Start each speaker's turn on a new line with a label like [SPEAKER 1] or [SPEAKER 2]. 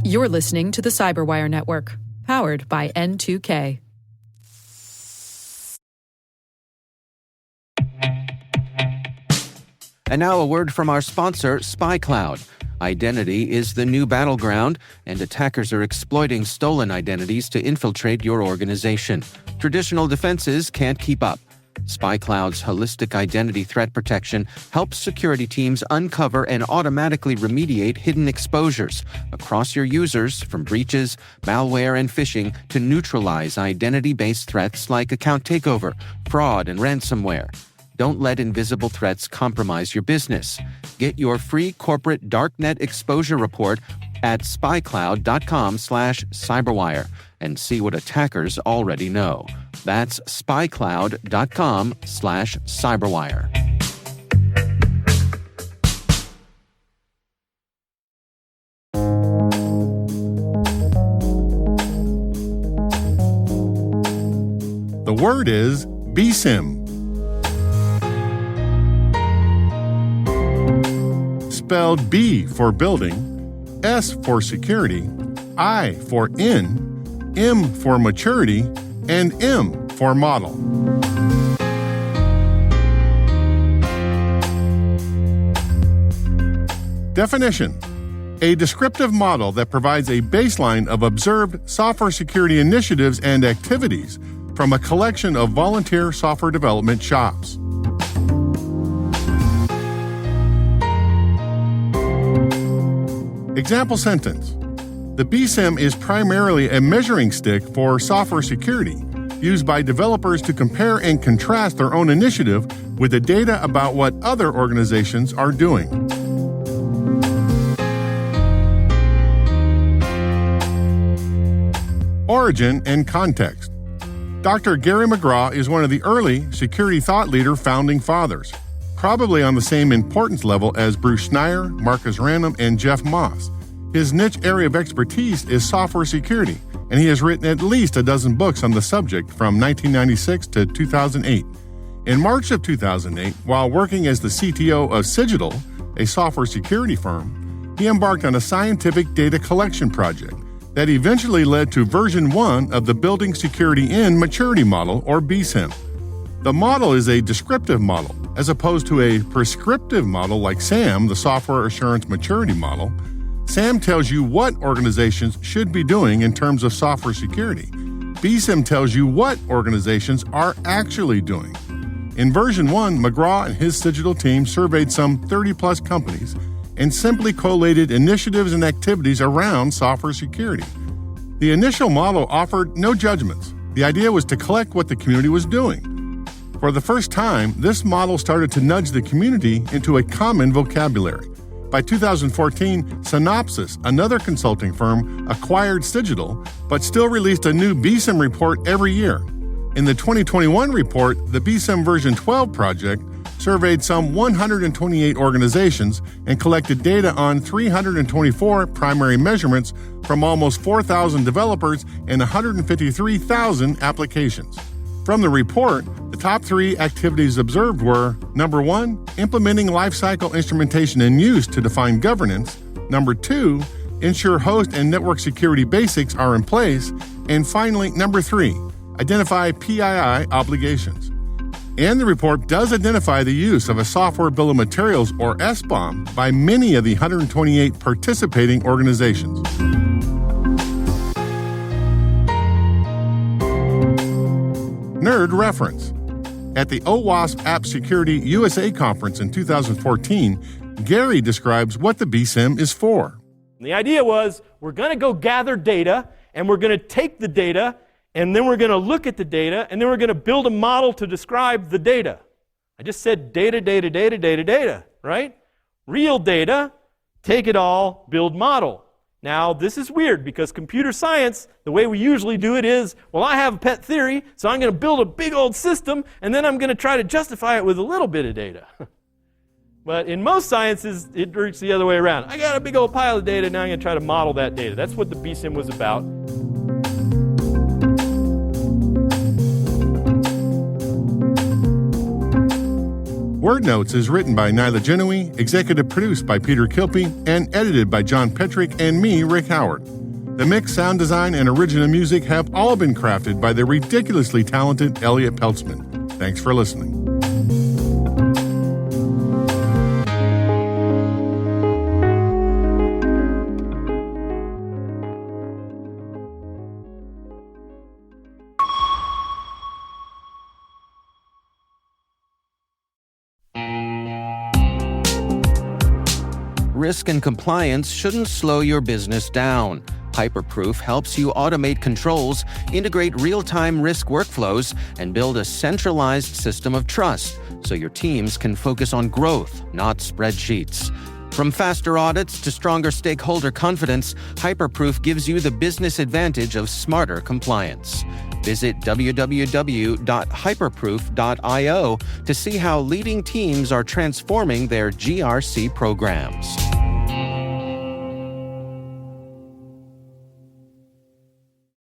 [SPEAKER 1] You're listening to the Cyberwire Network, powered by N2K.
[SPEAKER 2] And now a word from our sponsor, SpyCloud. Identity is the new battleground, and attackers are exploiting stolen identities to infiltrate your organization. Traditional defenses can't keep up. SpyCloud's holistic identity threat protection helps security teams uncover and automatically remediate hidden exposures across your users, from breaches, malware, and phishing to neutralize identity-based threats like account takeover, fraud, and ransomware. Don't let invisible threats compromise your business. Get your free corporate darknet exposure report at spycloud.com/cyberwire and see what attackers already know. That's spycloud.com/cyberwire.
[SPEAKER 3] The word is BSIMM. Spelled B for building, S for security, I for in, M for maturity, and M for model. Definition: a descriptive model that provides a baseline of observed software security initiatives and activities from a collection of volunteer software development shops. Example sentence: the BSIMM is primarily a measuring stick for software security, used by developers to compare and contrast their own initiative with the data about what other organizations are doing. Origin and context. Dr. Gary McGraw is one of the early security thought leader founding fathers, probably on the same importance level as Bruce Schneier, Marcus Random, and Jeff Moss. His niche area of expertise is software security, and he has written at least a dozen books on the subject from 1996 to 2008. In March of 2008, while working as the CTO of Cigital, a software security firm, he embarked on a scientific data collection project that eventually led to version 1 of the Building Security In Maturity Model, or BSIMM. The model is a descriptive model, as opposed to a prescriptive model like SAMM, the Software Assurance Maturity Model. SAMM tells you what organizations should be doing in terms of software security. BSIMM tells you what organizations are actually doing. In version 1, McGraw and his Cigital team surveyed some 30-plus companies and simply collated initiatives and activities around software security. The initial model offered no judgments. The idea was to collect what the community was doing. For the first time, this model started to nudge the community into a common vocabulary. By 2014, Synopsys, another consulting firm, acquired Cigital, but still released a new BSIMM report every year. In the 2021 report, the BSIMM version 12 project surveyed some 128 organizations and collected data on 324 primary measurements from almost 4,000 developers and 153,000 applications. From the report, the top 3 activities observed were: number 1, implementing lifecycle instrumentation and use to define governance; number 2, ensure host and network security basics are in place; and finally, number 3, identify PII obligations. And the report does identify the use of a software bill of materials, or SBOM, by many of the 128 participating organizations. Nerd reference. At the OWASP App Security USA Conference in 2014, Gary describes what the BSIMM is for.
[SPEAKER 4] The idea was, we're going to go gather data, and we're going to take the data, and then we're going to look at the data, and then we're going to build a model to describe the data. I just said data, data, data, data, data, right? Real data, take it all, build model. Now, this is weird because computer science, the way we usually do it is, well, I have a pet theory, so I'm going to build a big old system, and then I'm going to try to justify it with a little bit of data. But in most sciences, it works the other way around. I got a big old pile of data, now I'm going to try to model that data. That's what the BSIMM was about.
[SPEAKER 3] Word Notes is written by Nyla Genoe, executive produced by Peter Kilpie, and edited by John Petrick and me, Rick Howard. The mix, sound design, and original music have all been crafted by the ridiculously talented Elliot Peltzman. Thanks for listening.
[SPEAKER 2] Risk and compliance shouldn't slow your business down. Hyperproof helps you automate controls, integrate real-time risk workflows, and build a centralized system of trust so your teams can focus on growth, not spreadsheets. From faster audits to stronger stakeholder confidence, Hyperproof gives you the business advantage of smarter compliance. Visit www.hyperproof.io to see how leading teams are transforming their GRC programs.